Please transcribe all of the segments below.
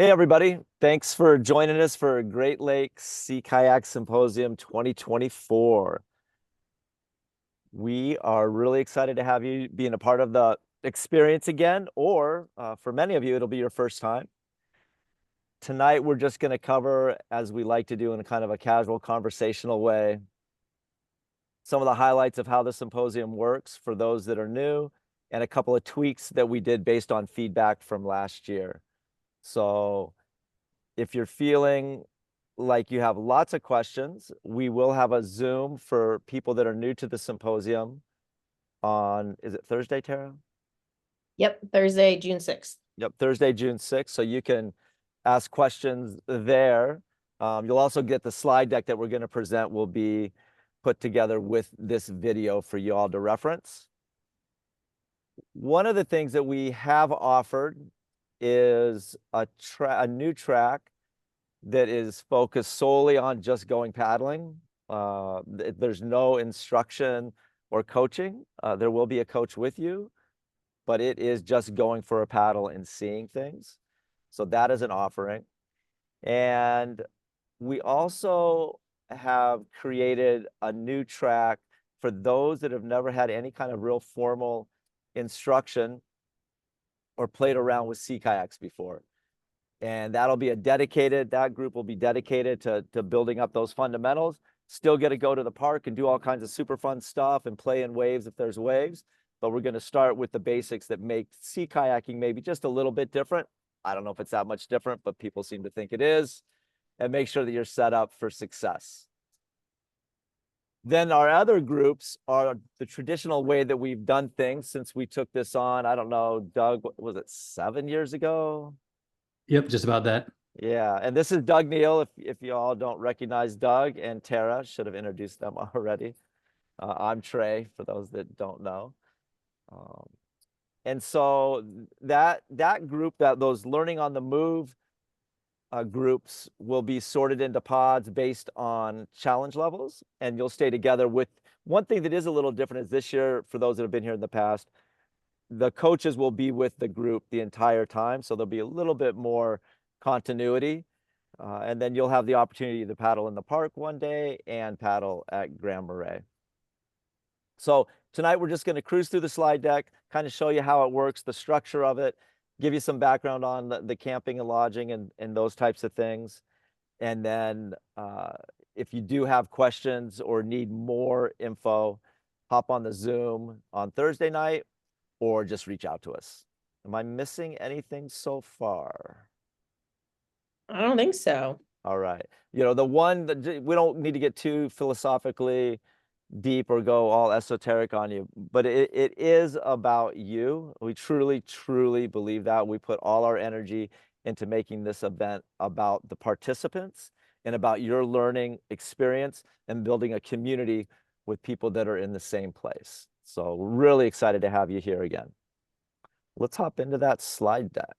Hey, everybody. Thanks for joining us for Great Lakes Sea Kayak Symposium 2024. We are really excited to have you being a part of the experience again, or for many of you, it'll be your first time. Tonight, we're just going to cover, as we like to do in kind of a casual conversational way, some of the highlights of how the symposium works for those that are new, and a couple of tweaks that we did based on feedback from last year. So if you're feeling like you have lots of questions, we will have a Zoom for people that are new to the symposium on, is it Thursday, Tara? Yep, Thursday, June 6th. Yep, Thursday, June 6th. So you can ask questions there. You'll also get the slide deck that we're going to present will be put together with this video for you all to reference. One of the things that we have offered is a new track that is focused solely on just going paddling. There's no instruction or coaching. There will be a coach with you, but it is just going for a paddle and seeing things. So that is an offering. And we also have created a new track for those that have never had any kind of real formal instruction or played around with sea kayaks before. And that'll be that group will be dedicated to building up those fundamentals. Still get to go to the park and do all kinds of super fun stuff and play in waves if there's waves. But we're going to start with the basics that make sea kayaking maybe just a little bit different. I don't know if it's that much different, but people seem to think it is. And make sure that you're set up for success. Then our other groups are the traditional way that we've done things since we took this on. I don't know, Doug, was it 7 years ago? Yep, just about that. Yeah, and this is Doug Neal. If you all don't recognize Doug, and Tara, should have introduced them already. I'm Trey, for those that don't know. And so that group, those learning on the move groups will be sorted into pods based on challenge levels, and you'll stay together with one thing that is a little different is this year, for those that have been here in the past, the coaches will be with the group the entire time. So there'll be a little bit more continuity. And then you'll have the opportunity to paddle in the park one day and paddle at Grand Marais. So tonight we're just going to cruise through the slide deck, kind of show you how it works, the structure of it, give you some background on the camping and lodging and those types of things. And then if you do have questions or need more info, hop on the Zoom on Thursday night or just reach out to us. Am I missing anything so far? I don't think so. All right. You know, the one that we don't need to get too philosophically deep or go all esoteric on you, but it is about you. We truly, truly believe that. We put all our energy into making this event about the participants and about your learning experience and building a community with people that are in the same place. So we're really excited to have you here again. Let's hop into that slide deck.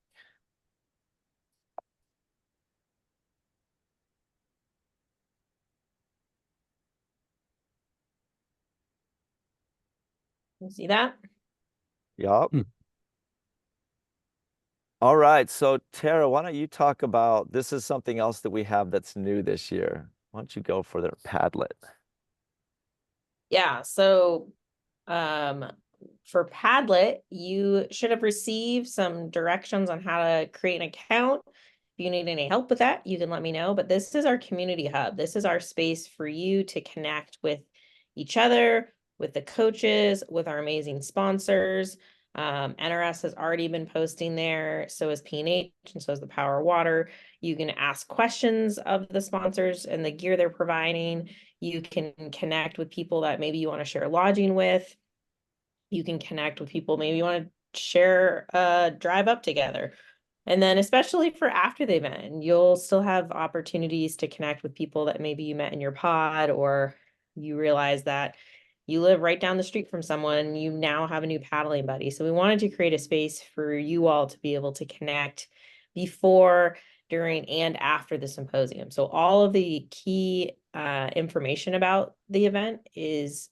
You see that? Yup. All right. So Tara, why don't you talk about, this is something else that we have that's new this year. Why don't you go for their Padlet? Yeah, so for Padlet, you should have received some directions on how to create an account. If you need any help with that, you can let me know. But this is our community hub. This is our space for you to connect with each other, with the coaches, with our amazing sponsors. NRS has already been posting there, so is P&H, and so is the Power Water. You can ask questions of the sponsors and the gear they're providing. You can connect with people that maybe you want to share lodging with. You can connect with people maybe you want to share a drive up together. And then especially for after the event, you'll still have opportunities to connect with people that maybe you met in your pod, or you realize that you live right down the street from someone, you now have a new paddling buddy. So we wanted to create a space for you all to be able to connect before, during, and after the symposium. So all of the key information about the event is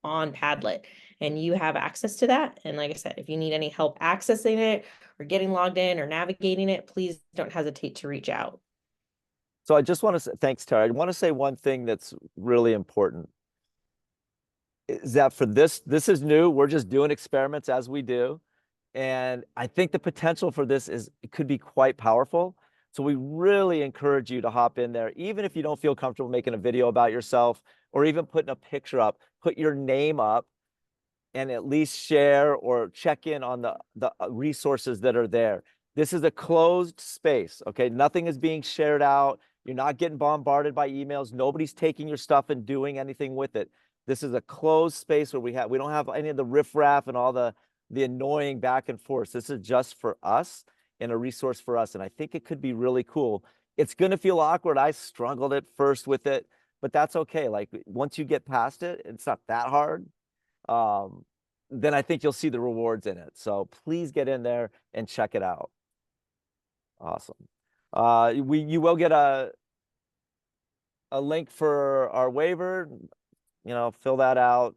on Padlet. and you have access to that. And like I said, if you need any help accessing it or getting logged in or navigating it, please don't hesitate to reach out. So I just want to say, thanks, Tara. I want to say one thing that's really important is that for this is new. We're just doing experiments as we do. And I think the potential for this it could be quite powerful. So we really encourage you to hop in there, even if you don't feel comfortable making a video about yourself or even putting a picture up, put your name up and at least share or check in on the resources that are there. This is a closed space, okay? Nothing is being shared out. You're not getting bombarded by emails. Nobody's taking your stuff and doing anything with it. This is a closed space where we don't have any of the riffraff and all the annoying back and forth. This is just for us and a resource for us. And I think it could be really cool. It's going to feel awkward. I struggled at first with it, but that's okay. Like once you get past it, it's not that hard. Then I think you'll see the rewards in it. So please get in there and check it out. Awesome. You will get a link for our waiver, fill that out.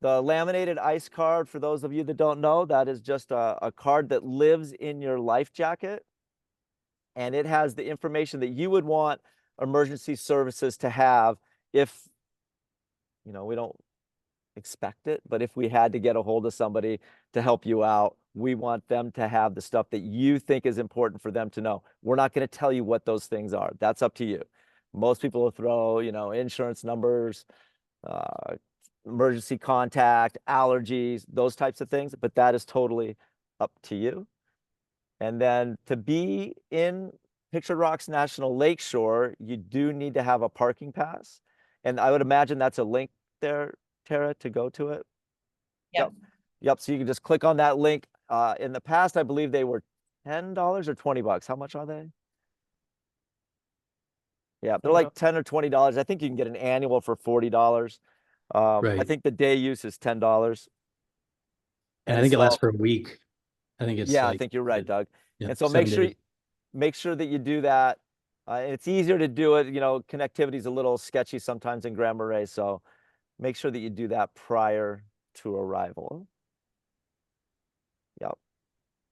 The laminated ice card, for those of you that don't know, that is just a card that lives in your life jacket. And it has the information that you would want emergency services to have if, we don't expect it, but if we had to get a hold of somebody to help you out, we want them to have the stuff that you think is important for them to know. We're not going to tell you what those things are. That's up to you. Most people will throw, insurance numbers, emergency contact, allergies, those types of things, but that is totally up to you. And then to be in Pictured Rocks National Lakeshore, you do need to have a parking pass. And I would imagine that's a link there, Tara, to go to it. Yep. So you can just click on that link. In the past, I believe they were $10 or $20. How much are they? Yeah, they're like $10 or $20. I think you can get an annual for $40. I Right. think the day use is $10. And I think it lasts for a week. I think it's I think you're right, Doug. Yeah, And so 7 days. make sure that you do that. It's easier to do it. Connectivity is a little sketchy sometimes in Grand Marais, so make sure that you do that prior to arrival. Yep.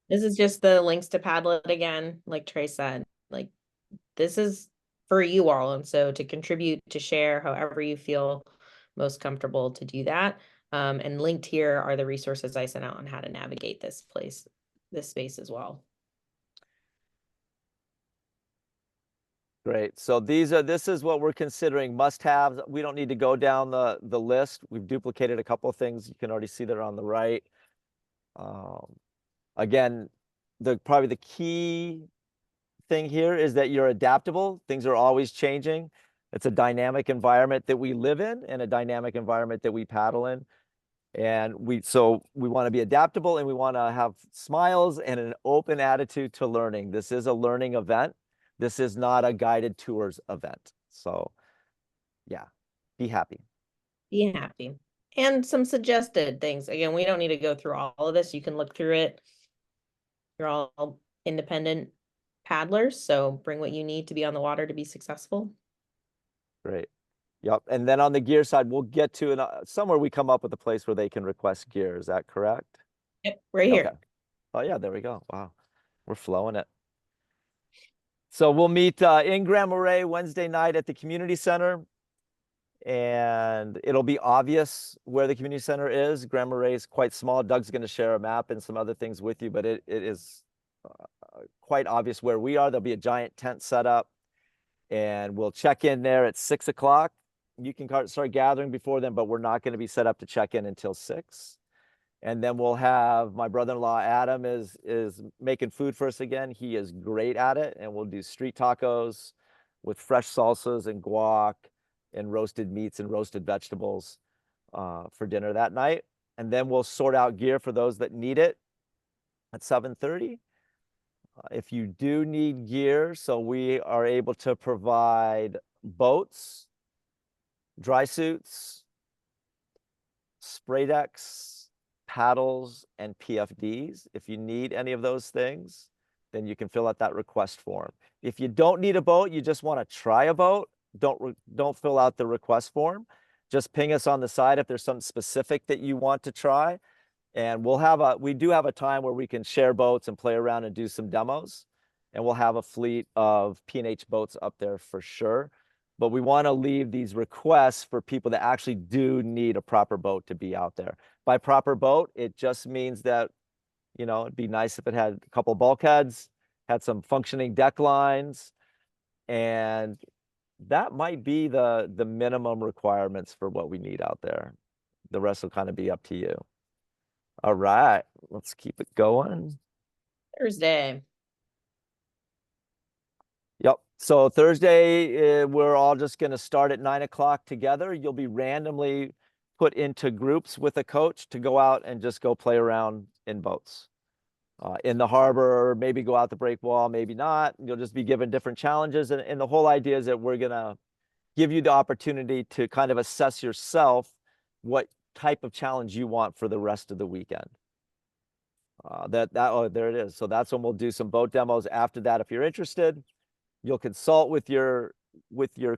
This is just the links to Padlet again, like Trey said. Like this is for you all, and so to contribute, to share, however you feel most comfortable to do that. And linked here are the resources I sent out on how to navigate this space as well. Great. So this is what we're considering must-haves. We don't need to go down the list. We've duplicated a couple of things. You can already see that on the right. Again, probably the key thing here is that you're adaptable. Things are always changing. It's a dynamic environment that we live in and a dynamic environment that we paddle in. And we want to be adaptable and we want to have smiles and an open attitude to learning. This is a learning event. This is not a guided tours event. So yeah, be happy. Be happy. And some suggested things. Again, we don't need to go through all of this. You can look through it. You're all independent paddlers, so bring what you need to be on the water to be successful. Great. Yep. And then on the gear side, we'll get to somewhere we come up with a place where they can request gear. Is that correct? Yep, right here. Okay. Oh yeah, there we go. Wow, we're flowing it. So we'll meet in Grand Marais Wednesday night at the community center. And it'll be obvious where the community center is. Grand Marais is quite small. Doug's going to share a map and some other things with you, but it is quite obvious where we are. There'll be a giant tent set up, and we'll check in there at 6 o'clock. You can start gathering before then, but we're not going to be set up to check in until 6. And then we'll have my brother-in-law Adam is making food for us again. He is great at it, and we'll do street tacos with fresh salsas and guac and roasted meats and roasted vegetables for dinner that night. And then we'll sort out gear for those that need it at 7:30. If you do need gear, so we are able to provide boats, dry suits, spray decks, paddles, and PFDs. If you need any of those things, then you can fill out that request form. If you don't need a boat, you just want to try a boat, don't fill out the request form. just ping us on the side if there's something specific that you want to try. And we do have a time where we can share boats and play around and do some demos. And we'll have a fleet of P&H boats up there for sure. But we want to leave these requests for people that actually do need a proper boat to be out there. By proper boat, it just means that, you know, it'd be nice if it had a couple bulkheads, had some functioning deck lines, and that might be the minimum requirements for what we need out there. The rest will kind of be up to you. All right, let's keep it going. Thursday. Yep. So Thursday, we're all just going to start at 9 o'clock together. You'll be randomly put into groups with a coach to go out and just go play around in boats. In the harbor, maybe go out the break wall, maybe not. You'll just be given different challenges. And the whole idea is that we're going to give you the opportunity to kind of assess yourself what type of challenge you want for the rest of the weekend. Oh, there it is. So that's when we'll do some boat demos. After that, if you're interested, you'll consult with your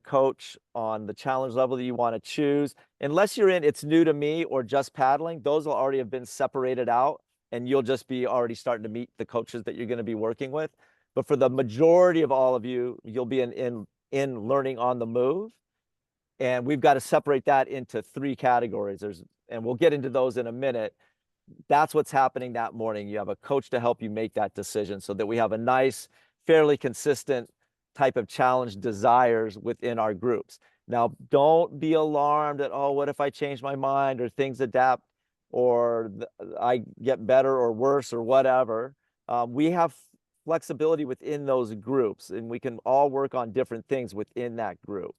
coach on the challenge level that you want to choose. Unless you're in it's new to me or just paddling, those will already have been separated out, and you'll just be already starting to meet the coaches that you're going to be working with. But for the majority of all of you, you'll be in learning on the move. And we've got to separate that into 3 categories. And we'll get into those in a minute. That's what's happening that morning. You have a coach to help you make that decision so that we have a nice, fairly consistent type of challenge desires within our groups. Now, don't be alarmed at, oh, what if I change my mind or things adapt or I get better or worse or whatever. We have flexibility within those groups, and we can all work on different things within that group.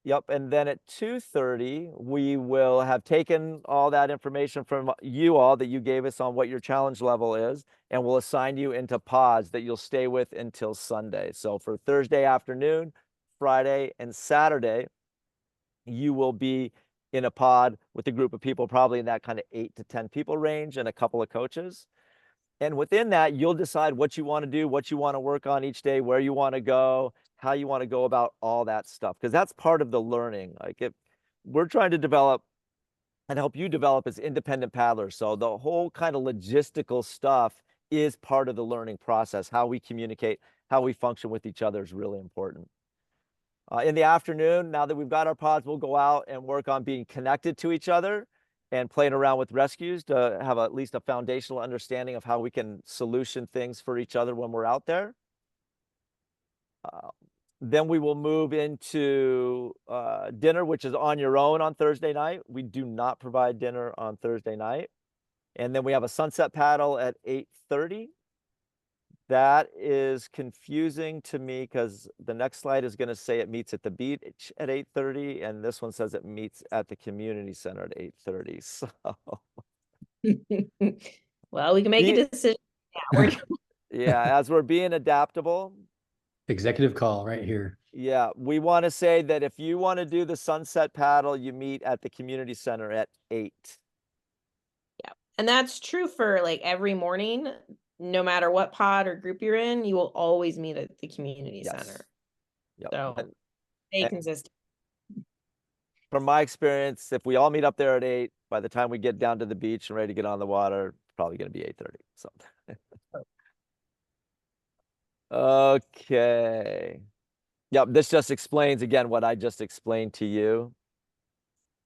Yep, and then at 2:30, we will have taken all that information from you all that you gave us on what your challenge level is, and we'll assign you into pods that you'll stay with until Sunday. So for Thursday afternoon, Friday, and Saturday, you will be in a pod with a group of people, probably in that kind of 8 to 10 people range, and a couple of coaches. And within that, you'll decide what you want to do, what you want to work on each day, where you want to go, how you want to go about all that stuff, because that's part of the learning. Like, if we're trying to develop and help you develop as independent paddlers, so the whole kind of logistical stuff is part of the learning process. How we communicate, how we function with each other is really important. In the afternoon, now that we've got our pods, we'll go out and work on being connected to each other and playing around with rescues to have at least a foundational understanding of how we can solution things for each other when we're out there. Then we will move into dinner, which is on your own on Thursday night. We do not provide dinner on Thursday night. And then we have a sunset paddle at 8:30. That is confusing to me because the next slide is going to say it meets at the beach at 8:30, and this one says it meets at the community center at 8:30. So well, we can make a decision. Yeah, yeah, as we're being adaptable. Executive call right here. Yeah, we want to say that if you want to do the sunset paddle, you meet at the community center at 8. Yeah, and that's true for like every morning. No matter what pod or group you're in, you will always meet at the community center. Yep. So stay consistent. From my experience, if we all meet up there at 8, by the time we get down to the beach and ready to get on the water, it's probably going to be 8:30. So okay. Yep, this just explains again what I just explained to you.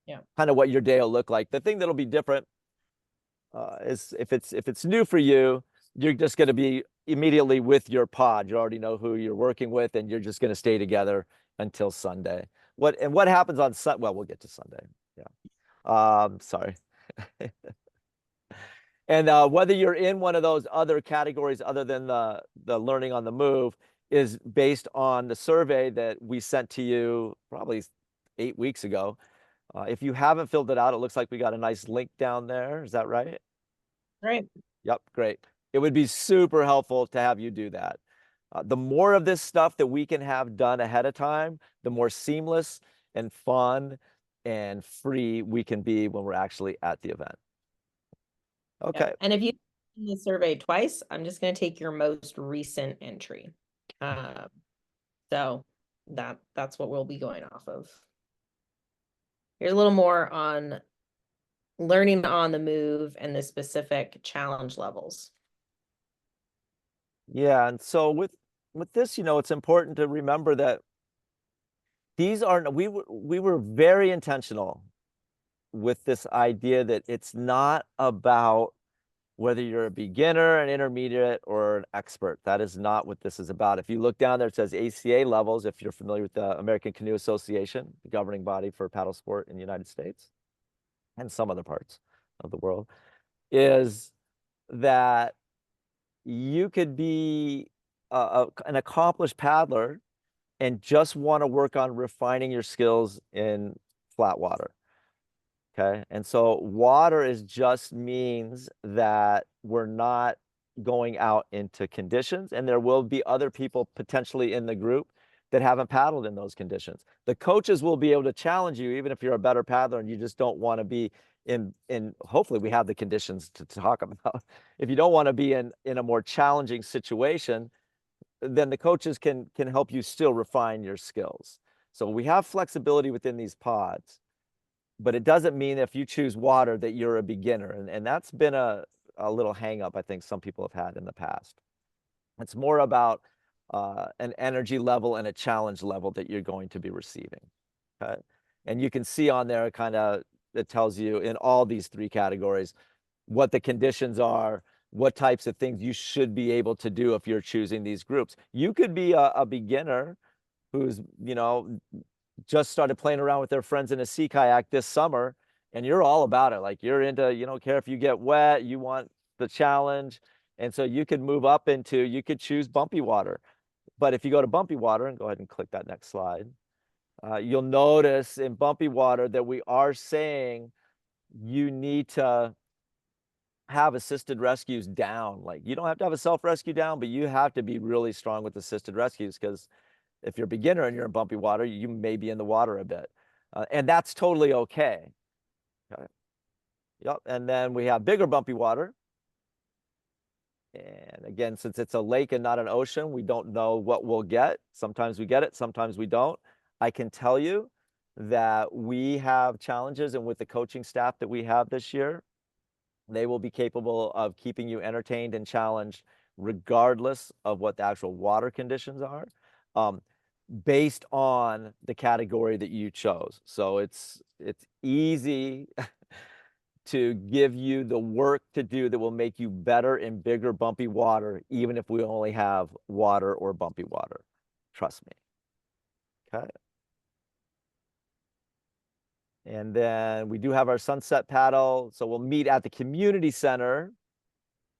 Yeah. Kind of what your day will look like. The thing that'll be different is if it's new for you, you're just going to be immediately with your pod. You already know who you're working with, and you're just going to stay together until Sunday. What happens on Sunday? Well, we'll get to Sunday. Yeah. Sorry. And whether you're in one of those other categories other than the learning on the move is based on the survey that we sent to you probably 8 weeks ago. If you haven't filled it out, it looks like we got a nice link down there. Is that right? Right. Yep, great. It would be super helpful to have you do that. The more of this stuff that we can have done ahead of time, the more seamless and fun and free we can be when we're actually at the event. Okay. Yeah. And if you do the survey twice, I'm just going to take your most recent entry. So that's what we'll be going off of. Here's a little more on learning on the move and the specific challenge levels. Yeah, and so with this, it's important to remember that these are we were very intentional with this idea that it's not about whether you're a beginner, an intermediate, or an expert. That is not what this is about. If you look down there, it says ACA levels, if you're familiar with the American Canoe Association, the governing body for paddle sport in the United States and some other parts of the world, is that you could be an accomplished paddler and just want to work on refining your skills in flat water. Okay. And so water is just means that we're not going out into conditions, and there will be other people potentially in the group that haven't paddled in those conditions. The coaches will be able to challenge you, even if you're a better paddler and you just don't want to be in hopefully we have the conditions to talk about. If you don't want to be in a more challenging situation, then the coaches can help you still refine your skills. So we have flexibility within these pods, but it doesn't mean if you choose water that you're a beginner. And that's been a little hang up I think some people have had in the past. It's more about an energy level and a challenge level that you're going to be receiving. Okay. And you can see on there it tells you in all these three categories what the conditions are, what types of things you should be able to do if you're choosing these groups. You could be a beginner who's, just started playing around with their friends in a sea kayak this summer, and you're all about it. Like you're into, you don't care if you get wet, you want the challenge. And so you could move up into, you could choose bumpy water. But if you go to bumpy water, and go ahead and click that next slide, you'll notice in bumpy water that we are saying you need to have assisted rescues down. Like you don't have to have a self-rescue down, but you have to be really strong with assisted rescues, because if you're a beginner and you're in bumpy water, you may be in the water a bit. And that's totally okay. Okay. Yep. And then we have bigger bumpy water. And again, since it's a lake and not an ocean, we don't know what we'll get. Sometimes we get it, sometimes we don't. I can tell you that we have challenges, and with the coaching staff that we have this year, they will be capable of keeping you entertained and challenged regardless of what the actual water conditions are, based on the category that you chose. So it's easy to give you the work to do that will make you better in bigger bumpy water, even if we only have water or bumpy water. Trust me. Okay. And then we do have our sunset paddle. So we'll meet at the community center,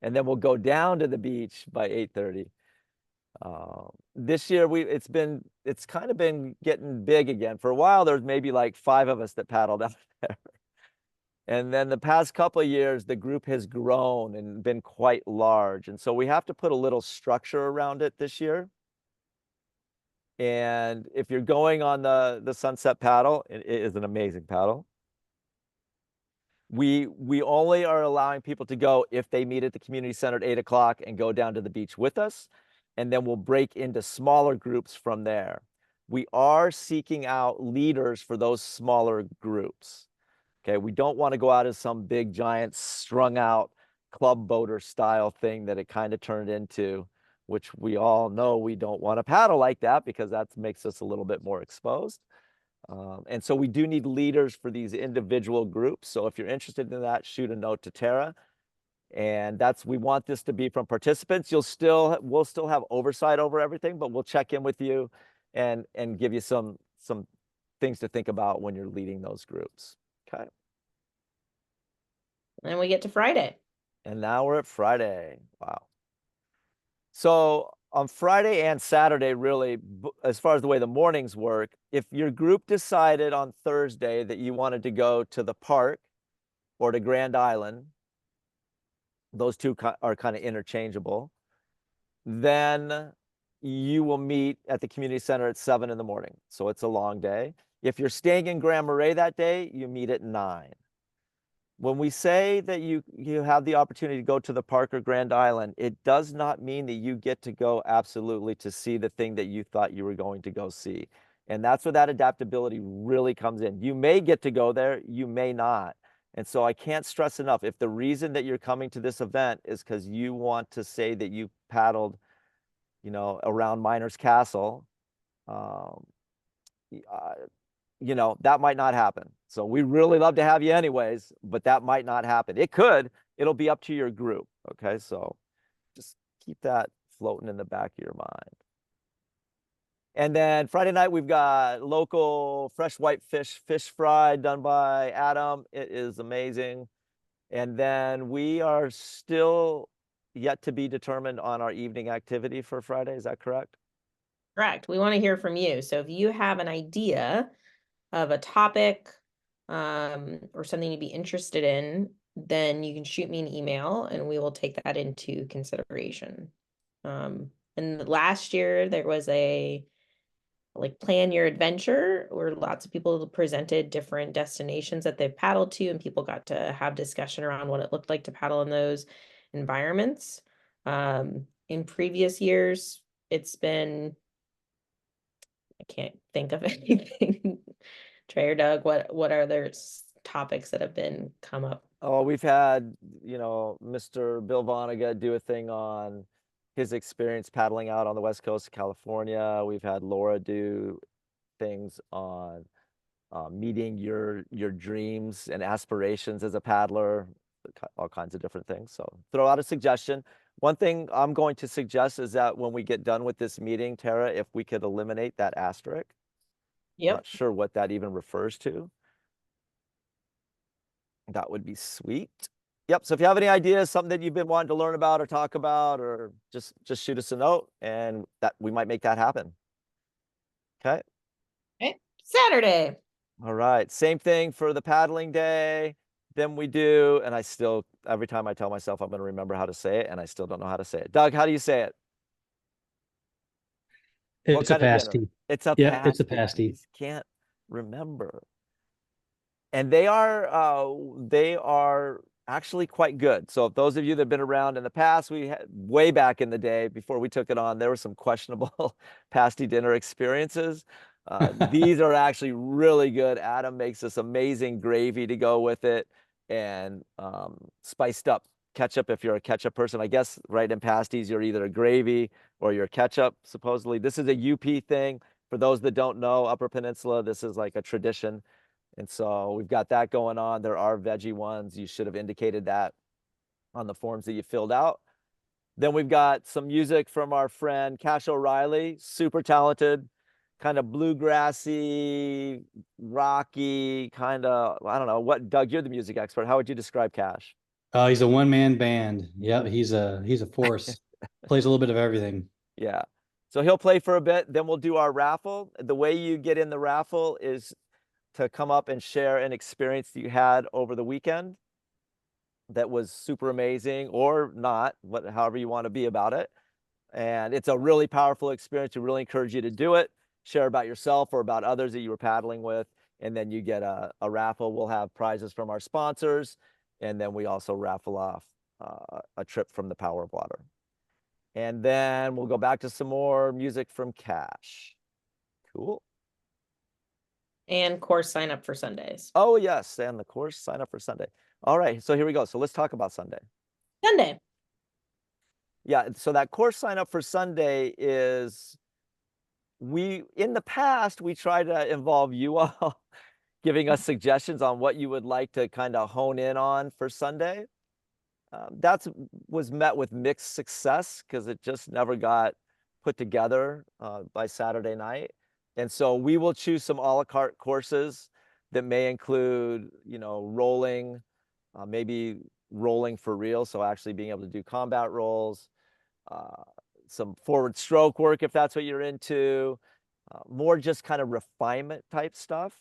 and then we'll go down to the beach by 8:30. This year it's kind of been getting big again. For a while, there's maybe like 5 of us that paddled out there. And then the past couple of years, the group has grown and been quite large. And so we have to put a little structure around it this year. And if you're going on the sunset paddle, it is an amazing paddle. We only are allowing people to go if they meet at the community center at 8 o'clock and go down to the beach with us. And then we'll break into smaller groups from there. We are seeking out leaders for those smaller groups. Okay, we don't want to go out as some big giant strung out club boater style thing that it kind of turned into, which we all know we don't want to paddle like that, because that makes us a little bit more exposed. And so we do need leaders for these individual groups. So if you're interested in that, shoot a note to Tara. And we want this to be from participants. We'll still have oversight over everything, but we'll check in with you and give you some things to think about when you're leading those groups. Okay. And we get to Friday. And now we're at Friday. Wow. So on Friday and Saturday, really, as far as the way the mornings work, if your group decided on Thursday that you wanted to go to the park or to Grand Island, those two are kind of interchangeable, then you will meet at the community center at 7 in the morning. So it's a long day. If you're staying in Grand Marais that day, you meet at 9. When we say that you have the opportunity to go to the park or Grand Island, it does not mean that you get to go absolutely to see the thing that you thought you were going to go see. And that's where that adaptability really comes in. You may get to go there, you may not. And so I can't stress enough, if the reason that you're coming to this event is because you want to say that you paddled, you know, around Miners Castle, um, you know, that might not happen. So we really love to have you anyways, but that might not happen. It could, it'll be up to your group. Okay. So just keep that floating in the back of your mind. And then Friday night, we've got local fresh white fish fry done by Adam. It is amazing. And then we are still yet to be determined on our evening activity for Friday. Is that correct? Correct. We want to hear from you. So if you have an idea of a topic or something you'd be interested in, then you can shoot me an email and we will take that into consideration. And last year there was a plan your adventure where lots of people presented different destinations that they've paddled to, and people got to have discussion around what it looked like to paddle in those environments. In previous years, it's been, I can't think of anything. Trey or Doug, what are other topics that have been come up? Oh, we've had, you know, Mr. Bill Vonnegut do a thing on his experience paddling out on the west coast of California. We've had Laura do things on meeting your dreams and aspirations as a paddler, all kinds of different things. So throw out a suggestion. One thing I'm going to suggest is that when we get done with this meeting, Tara, if we could eliminate that asterisk. Yep. Not sure what that even refers to. That would be sweet. Yep. So if you have any ideas, something that you've been wanting to learn about or talk about, or just shoot us a note, and that we might make that happen. Okay. Okay. Saturday. All right. Same thing for the paddling day. Then we do, and I still, every time I tell myself I'm going to remember how to say it, and I still don't know how to say it. Doug, how do you say it? What It's a kind of dinner? pasty. It's a Yeah, it's a pasty. pasty. I just can't remember. And they are actually quite good. So if those of you that have been around in the past, we had way back in the day before we took it on, there were some questionable pasty dinner experiences. These are actually really good. Adam makes this amazing gravy to go with it, and spiced up ketchup if you're a ketchup person. I guess right in pasties, you're either a gravy or you're ketchup, supposedly. This is a UP thing. For those that don't know, Upper Peninsula, this is like a tradition. And so we've got that going on. There are veggie ones. You should have indicated that on the forms that you filled out. Then we've got some music from our friend Cash O'Reilly, super talented, kind of bluegrassy, rocky, kind of, I don't know, what, Doug, you're the music expert. How would you describe Cash? He's a one-man band. Yep, he's a force. Plays a little bit of everything. Yeah. So he'll play for a bit, then we'll do our raffle. The way you get in the raffle is to come up and share an experience that you had over the weekend that was super amazing, or not, however you want to be about it. And it's a really powerful experience. We really encourage you to do it. Share about yourself or about others that you were paddling with, and then you get a raffle. We'll have prizes from our sponsors, and then we also raffle off a trip from the Power of Water. And then we'll go back to some more music from Cash. Cool. And course sign up for Sundays. Oh, yes. And the course, sign up for Sunday. All right. So here we go. So let's talk about Sunday. Sunday. Yeah. So that course sign up for Sunday is, in the past, we try to involve you all giving us suggestions on what you would like to kind of hone in on for Sunday. That was met with mixed success because it just never got put together by Saturday night. And so we will choose some a la carte courses that may include, you know, rolling, maybe rolling for real. So actually being able to do combat rolls, some forward stroke work if that's what you're into, more just kind of refinement type stuff.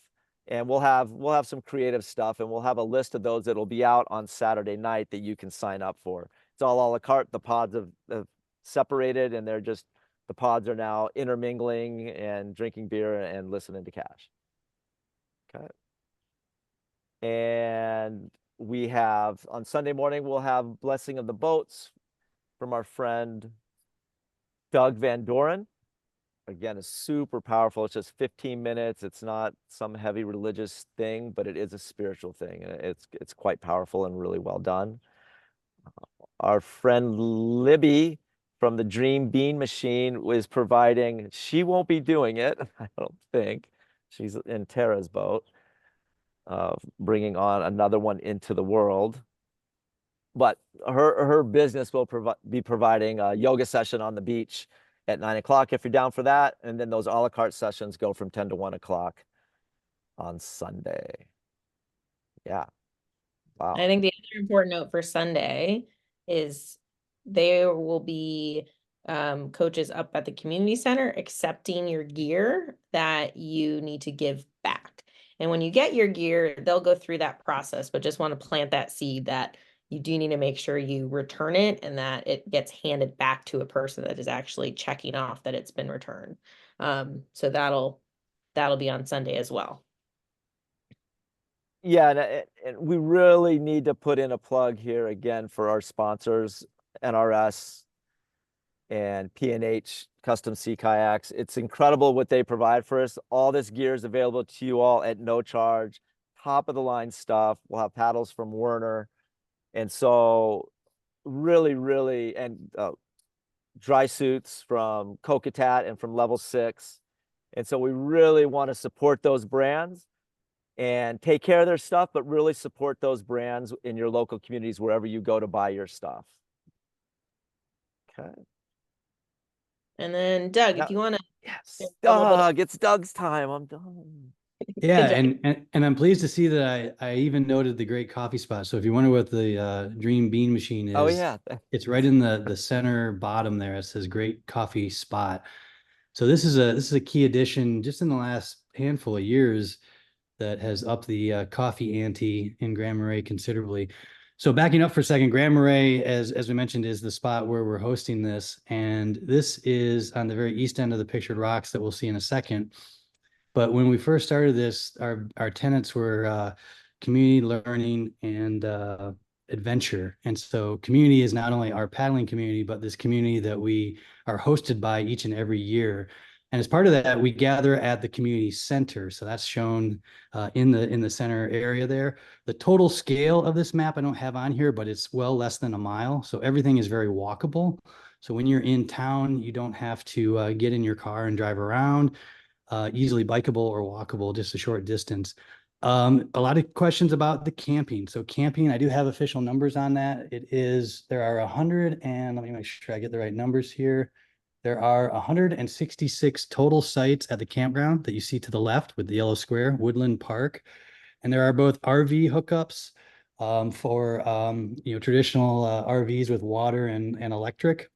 And we'll have some creative stuff, and we'll have a list of those that'll be out on Saturday night that you can sign up for. It's all a la carte. The pods have separated, and the pods are now intermingling and drinking beer and listening to Cash. Okay. And we have, on Sunday morning, we'll have Blessing of the Boats from our friend Doug Van Doren. again, is super powerful. It's just 15 minutes. It's not some heavy religious thing, but it is a spiritual thing, and it's quite powerful and really well done. Our friend Libby from the Dream Bean Machine is providing, she won't be doing it, I don't think. She's in Tara's boat, bringing on another one into the world. But her business will be providing a yoga session on the beach at 9 o'clock if you're down for that. And then those a la carte sessions go from 10 to 1 o'clock on Sunday. Yeah. Wow. I think the other important note for Sunday is there will be coaches up at the community center accepting your gear that you need to give back. And when you get your gear, they'll go through that process, but just want to plant that seed that you do need to make sure you return it and that it gets handed back to a person that is actually checking off that it's been returned. So that'll be on Sunday as well. Yeah, and we really need to put in a plug here again for our sponsors, NRS and P&H Custom Sea Kayaks. It's incredible what they provide for us. All this gear is available to you all at no charge, top of the line stuff. We'll have paddles from Werner. And so really, and dry suits from Kokatat and from Level 6. And so we really want to support those brands and take care of their stuff, but really support those brands in your local communities wherever you go to buy your stuff. Okay. And then Doug, Now, if you want to. yes, Doug, it's Doug's time. I'm done. Yeah, and I'm pleased to see that I even noted the great coffee spot. So if you wonder what the Dream Bean Machine is, Oh yeah, it's right in the center bottom there. It says great coffee spot. So this is a key addition just in the last handful of years that has upped the coffee ante in Grand Marais considerably. So backing up for a second, Grand Marais, as we mentioned, is the spot where we're hosting this, and this is on the very east end of the pictured rocks that we'll see in a second. But when we first started this, our tenets were community learning and adventure. And so community is not only our paddling community, but this community that we are hosted by each and every year. And as part of that, we gather at the community center. So that's shown in the center area there. The total scale of this map I don't have on here, but it's well less than a mile. So everything is very walkable. So when you're in town, you don't have to get in your car and drive around. Easily bikeable or walkable, just a short distance. A lot of questions about the camping. So camping, I do have official numbers on that. There are 100 and let me make sure I get the right numbers here. There are 166 total sites at the campground that you see to the left with the yellow square, Woodland Park. And there are both RV hookups for traditional RVs with water and electric.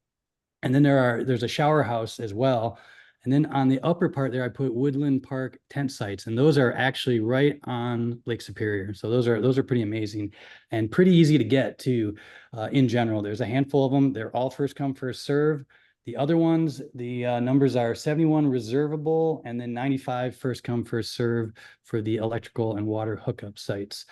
And then there's a shower house as well. And then on the upper part there, I put Woodland Park tent sites, and those are actually right on Lake Superior. So those are pretty amazing and pretty easy to get too. In general, there's a handful of them. They're all first come, first serve. The other ones, the numbers are 71 reservable, and then 95 first come, first serve for the electrical and water hookup sites.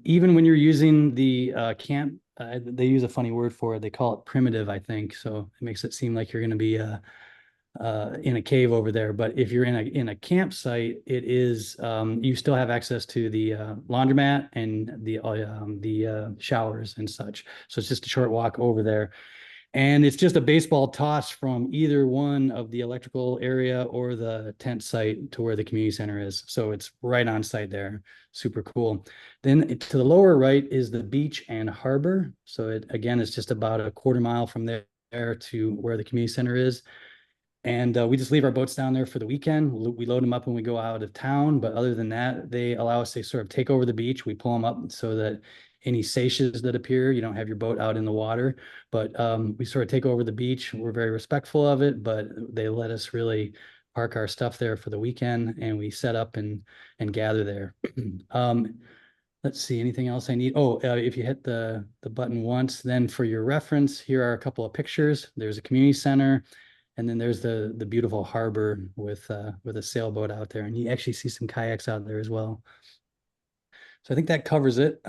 Even when you're using the camp, they use a funny word for it. They call it primitive, I think. So it makes it seem like you're going to be in a cave over there. But if you're in a campsite, it is you still have access to the laundromat and the showers and such. So it's just a short walk over there. And it's just a baseball toss from either one of the electrical area or the tent site to where the community center is. So it's right on site there. Super cool. Then to the lower right is the beach and harbor. So again, it's just about a quarter mile from there to where the community center is. And we just leave our boats down there for the weekend. We load them up when we go out of town. But other than that, they allow us to sort of take over the beach. We pull them up so that any seiches that appear, you don't have your boat out in the water. But we sort of take over the beach. We're very respectful of it, but they let us really park our stuff there for the weekend, and we set up and gather there. Let's see, anything else I need? Oh, if you hit the button once, then for your reference, here are a couple of pictures. There's a community center. And then there's the beautiful harbor with a sailboat out there, and you actually see some kayaks out there as well. So I think that covers it.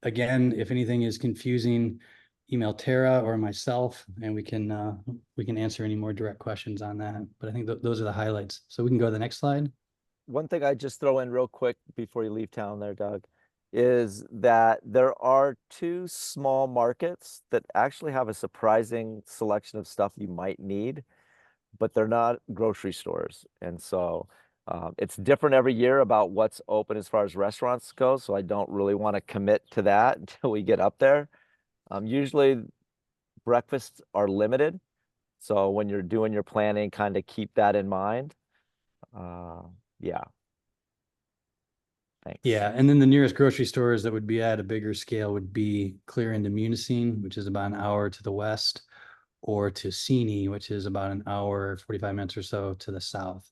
Again, if anything is confusing, email Tara or myself, and we can answer any more direct questions on that. But I think those are the highlights. So we can go to the next slide. One thing I just throw in real quick before you leave town there, Doug, is that there are 2 small markets that actually have a surprising selection of stuff you might need, but they're not grocery stores. And so it's different every year about what's open as far as restaurants go. So I don't really want to commit to that until we get up there. Usually breakfasts are limited. So when you're doing your planning, kind of keep that in mind. Yeah. Thanks. Yeah, and then the nearest grocery stores that would be at a bigger scale would be clear into Munising, which is about an hour to the west, or to Seney, which is about an hour, 45 minutes or so to the south.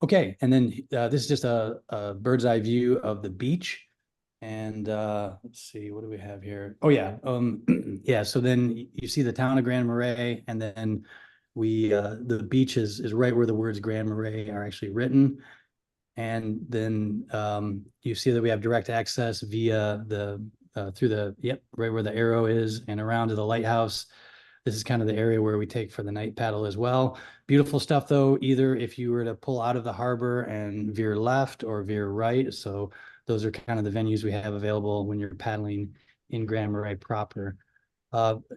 Okay, and then this is just a bird's eye view of the beach. And let's see, what do we have here? Oh yeah, yeah. So then you see the town of Grand Marais, and then the beach is right where the words Grand Marais are actually written. And then you see that we have direct access via the through the right where the arrow is and around to the lighthouse. This is kind of the area where we take for the night paddle as well. Beautiful stuff though, either if you were to pull out of the harbor and veer left or veer right. So those are kind of the venues we have available when you're paddling in Grand Marais proper.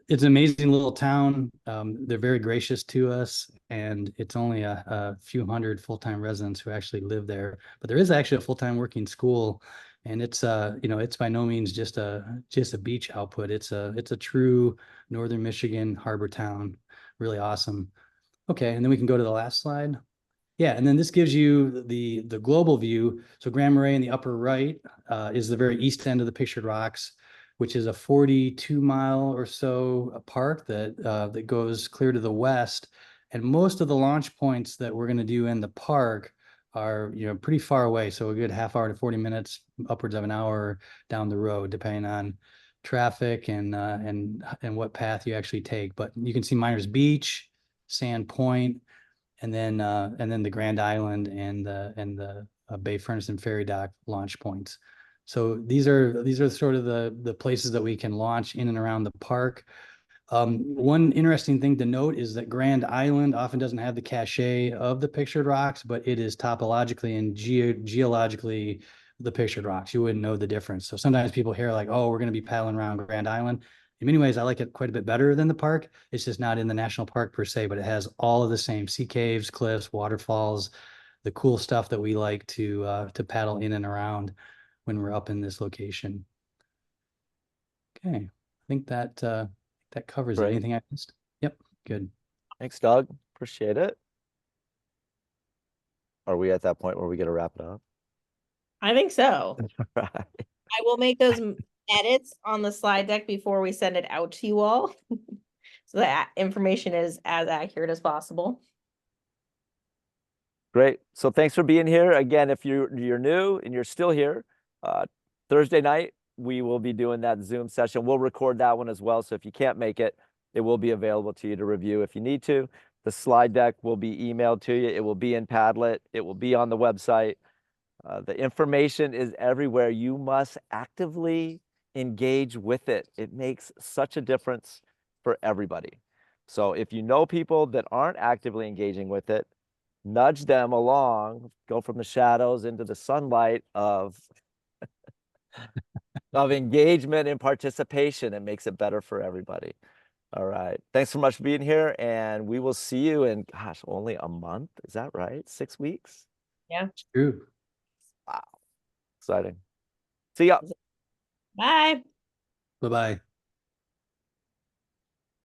It's an amazing little town. They're very gracious to us, and it's only a few hundred full-time residents who actually live there. But there is actually a full-time working school, and it's it's by no means just a beach output. It's a true Northern Michigan harbor town. Really awesome. Okay, and then we can go to the last slide. Yeah, and then this gives you the global view. So Grand Marais in the upper right is the very east end of the Pictured Rocks, which is a 42-mile or so park that goes clear to the west. And most of the launch points that we're going to do in the park are pretty far away. So a good half hour to 40 minutes, upwards of an hour down the road, depending on traffic and what path you actually take. But you can see Miners Beach, Sand Point, and then the Grand Island and the Bay Furnace and Ferry Dock launch points. So these are sort of the places that we can launch in and around the park. One interesting thing to note is that Grand Island often doesn't have the cachet of the Pictured Rocks, but it is topologically and geologically the Pictured Rocks. You wouldn't know the difference. So sometimes people hear like, oh, we're going to be paddling around Grand Island. In many ways, I like it quite a bit better than the park. It's just not in the national park per se, but it has all of the same sea caves, cliffs, waterfalls, the cool stuff that we like to paddle in and around when we're up in this location. Okay, I think that covers it. Great. Anything I missed? Yep, good. Thanks, Doug. Appreciate it. Are we at that point where we get to wrap it up? I think so. Right. I will make those edits on the slide deck before we send it out to you all. So that information is as accurate as possible. Great. So thanks for being here. Again, if you're new and you're still here, Thursday night, we will be doing that Zoom session. We'll record that one as well. So if you can't make it, it will be available to you to review if you need to. The slide deck will be emailed to you. It will be in Padlet. It will be on the website. The information is everywhere. You must actively engage with it. It makes such a difference for everybody. So if you know people that aren't actively engaging with it, nudge them along, go from the shadows into the sunlight of engagement and participation. It makes it better for everybody. All right. Thanks so much for being here. And we will see you in, gosh, only a month. Is that right? 6 weeks? Yeah. True. Wow. Exciting. See ya. Bye. Bye-bye.